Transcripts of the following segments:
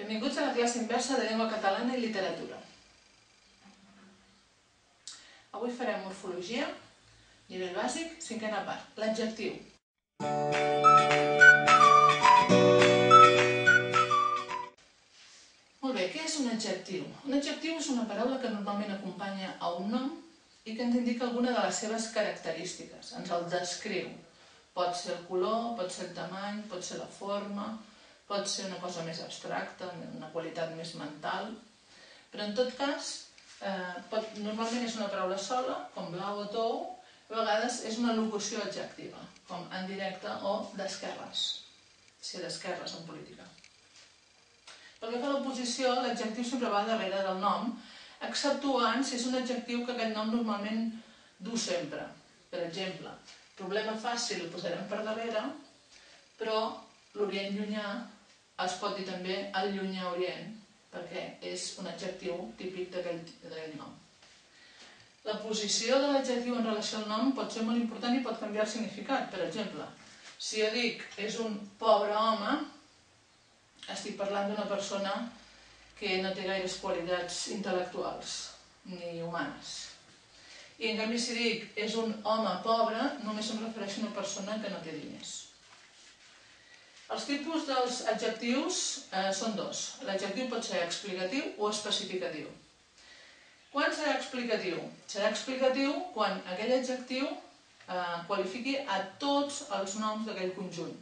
Benvinguts a la classe inversa de llengua catalana i literatura. Avui farem morfologia, nivell bàsic, cinquena part, l'adjectiu. Molt bé, què és un adjectiu? Un adjectiu és una paraula que normalment acompanya a un nom i que ens indica alguna de les seves característiques, ens el descriu. Pot ser el color, pot ser el tamany, pot ser la forma, pot ser una cosa més abstracta, una qualitat més mental, però en tot cas, normalment és una paraula sola, com blau o tou, a vegades és una locució adjectiva, com en directe o d'esquerres, si d'esquerres en política. Pel que fa a l'oposició, l'adjectiu sempre va darrere del nom, exceptuant si és un adjectiu que aquest nom normalment du sempre. Per exemple, problema fàcil el posarem per darrere, però l'Orient Llunyà es pot dir també el Llunyà Orient, perquè és un adjectiu típic d'aquell nom. La posició de l'adjectiu en relació al nom pot ser molt important i pot canviar el significat. Per exemple, si jo dic és un pobre home, estic parlant d'una persona que no té gaires qualitats intel·lectuals ni humanes. I en canvi si dic és un home pobre, només em refereixo a una persona que no té diners. Els tipus dels adjectius són dos. L'adjectiu pot ser explicatiu o especificatiu. Quan serà explicatiu? Serà explicatiu quan aquell adjectiu qualifiqui a tots els noms d'aquell conjunt.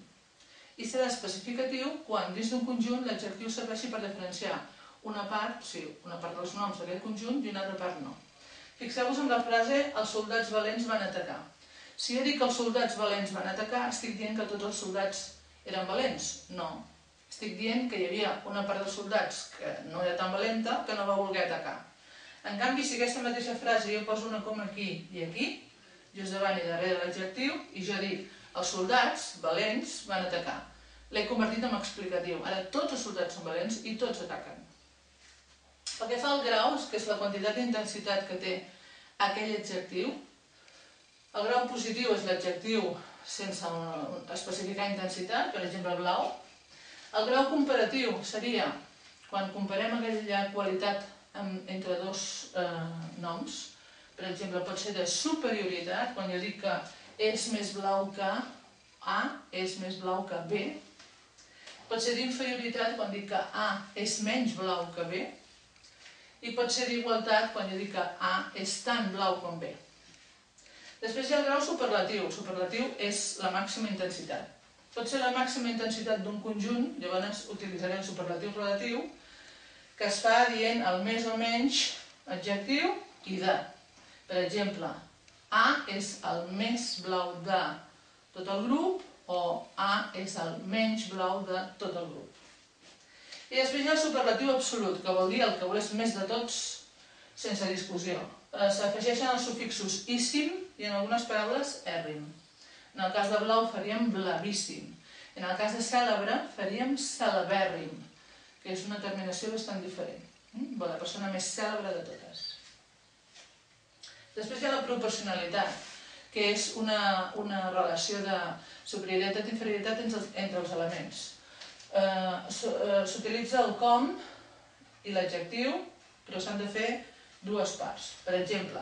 I serà especificatiu quan dins d'un conjunt l'adjectiu serveixi per diferenciar una part dels noms d'aquell conjunt i una altra part no. Fixeu-vos en la frase els soldats valents van atacar. Si jo dic que els soldats valents van atacar, estic dient que tots els soldats eren valents? No. Estic dient que hi havia una part dels soldats que no era tan valenta que no va voler atacar. En canvi, si aquesta mateixa frase jo poso una coma aquí i aquí, just davant i darrere l'adjectiu, i jo dic els soldats valents van atacar. L'he convertit en explicatiu. Ara tots els soldats són valents i tots ataquen. Pel que fa al grau, que és la quantitat d'intensitat que té aquell adjectiu, el grau positiu és l'adjectiu sense especificar intensitat, per exemple blau. El grau comparatiu seria quan comparem aquella qualitat entre dos noms. Per exemple, pot ser de superioritat, quan jo dic que és més blau que A, és més blau que B. Pot ser d'inferioritat, quan dic que A és menys blau que B. I pot ser d'igualtat, quan jo dic que A és tan blau com B. Després hi ha el grau superlatiu. Superlatiu és la màxima intensitat. Pot ser la màxima intensitat d'un conjunt, llavors utilitzaré el superlatiu relatiu, que es fa dient el més o menys adjectiu i de. Per exemple, A és el més blau de tot el grup o A és el menys blau de tot el grup. I després hi ha el superlatiu absolut, que vol dir el que és més de tots sense discussió. S'afegeixen els sufixos íssim i en algunes paraulesèrrim. En el cas de blau faríem blavíssim. En el cas de cèlebre faríem celebèrrim, que és una terminació bastant diferent. La persona més cèlebre de totes. Després hi ha la proporcionalitat, que és una relació de superioritat i inferioritat entre els elements. S'utilitza el com i l'adjectiu, però s'han de fer dues parts. Per exemple,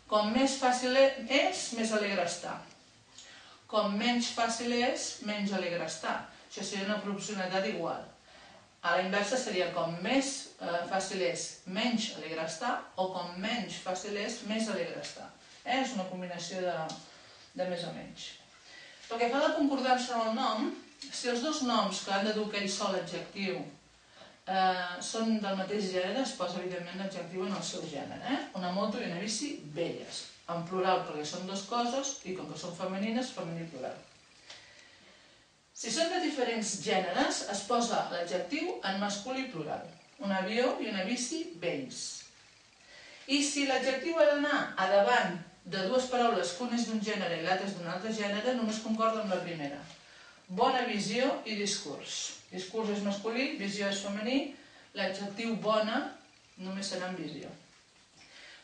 com més fàcil és, més alegre està. Com menys fàcil és, menys alegre està. Això seria una proporcionalitat igual. A la inversa seria com més fàcil és, menys alegre està, o com menys fàcil és, més alegre està. És una combinació de més o menys. Pel que fa a la concordança del nom, si els dos noms que han de dur aquell sol adjectiu són del mateix gènere, es posa evidentment l'adjectiu en el seu gènere. Una moto i una bici, belles. En plural, perquè són dues coses, i com que són femenines, femení plural. Si són de diferents gèneres, es posa l'adjectiu en masculí plural. Un avió i una bici, bells. I si l'adjectiu ha d'anar a davant de dues paraules, que una és d'un gènere i l'altra és d'un altre gènere, només concorda amb la primera. Bona visió i discurs. Discurs és masculí, visió és femení, l'adjectiu bona només serà en visió.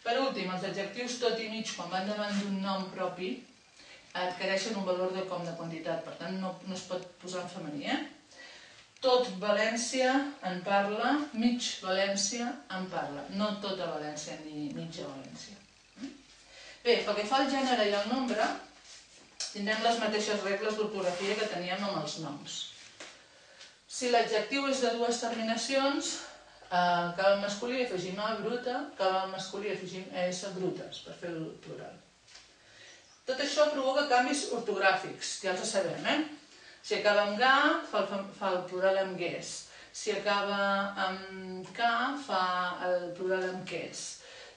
Per últim, els adjectius tot i mig, quan van davant d'un nom propi, adquireixen un valor com de quantitat, per tant no es pot posar en femení. tot València en parla, mig València en parla. No tota València ni mitja València. Bé, pel que fa al gènere i al nombre, tindrem les mateixes regles d'ortografia que teníem amb els noms. Si l'adjectiu és de dues terminacions, acaba en masculí afegim a bruta, acaba en masculí afegim es brutes, per fer el plural. Tot això provoca canvis ortogràfics, ja els sabem, Si acaba amb ga, fa el plural amb gués. Si acaba amb ca, fa el plural amb ques.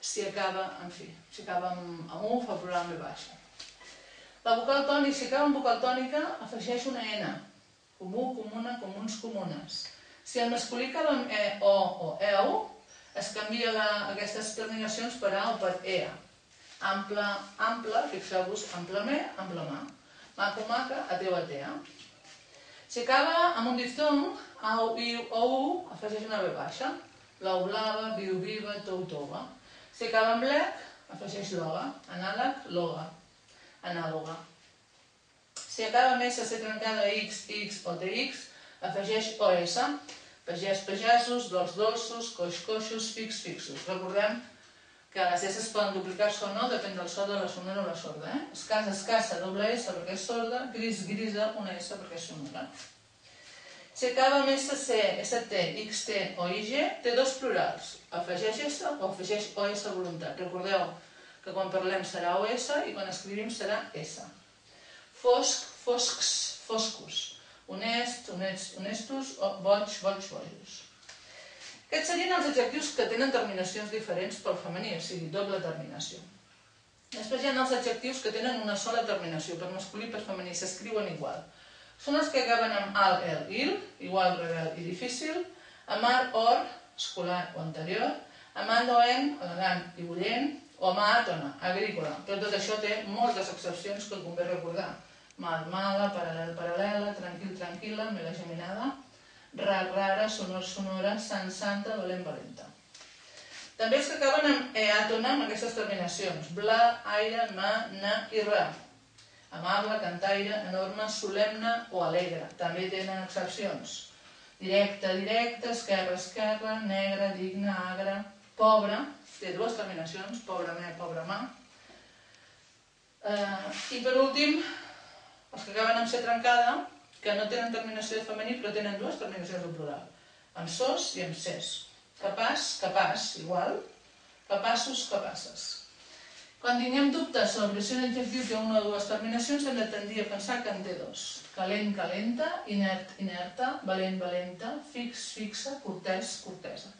Si acaba, en fi, si acaba amb u, fa el plural amb v baixa. La vocal tònica, si acaba amb vocal tònica, afegeix una n. Comú, comuna, comuns, comunes. Si el masculí acaba amb o eu, es canvia aquestes terminacions per a o per ea. Ample, ample, fixeu-vos, amplame, amplemà. Maco, maca, ateu, atea. Si acaba amb un diftong, au, iu o u, afegeix una v baixa. Lau, blava, viu, viva, tou, tova. Si acaba amb lec, afegeix loga. Anàleg, loga. Anàloga. Si acaba amb SC trencada X, X o TX, afegeix OS. Pagès, pagesos, dolç, dolços, coix, coixos, fix, fixos. Recordem que les S poden duplicar-se o no, depèn del so de la sonora o la sorda. Escassa, escassa, doble S perquè és sorda, gris, grisa, una S perquè és sonora. Si acaba amb SC, ST, XT o IG, té dos plurals. Afegeix S o afegeix OS voluntat. Recordeu que quan parlem serà OS i quan escrivim serà S. Fosc, foscs, foscos. Honest, honestos, boig, boig, bojos. Aquests serien els adjectius que tenen terminacions diferents pel femení, o sigui, doble terminació. Després hi ha els adjectius que tenen una sola terminació, per masculí i per femení, s'escriuen igual. Són els que acaben amb al, el, il, igual, rebel i difícil, amar, or, escolar o anterior, amant o en, elegant i bullent, o amat o no, agrícola. Però tot això té moltes excepcions que convé recordar. Mal, mala, paral·lel, paral·lela, tranquil, tranquil·la, mela geminada, rar, rara, sonor, sonora, sant, santa, valent, valenta. També els que acaben amb eàtona, amb aquestes terminacions. Bla, aire, ma, na i ra. Amable, cantaire, enorme, solemne o alegre. També tenen excepcions. Directe, directe, esquerra, esquerra, negre, digne, agre, pobre. Té dues terminacions, pobre me, pobre ma. I per últim, els que acaben amb C trencada, que no tenen terminació de femení però tenen dues terminacions de plural, amb sos i amb ses. Capaç, capaç, igual. Capaços, capaces. Quan tinguem dubtes sobre si un adjectiu té una o dues terminacions hem de tendir a pensar que en té dos. Calent, calenta, inert, inerta, valent, valenta, fix, fixa, cortès, cortesa.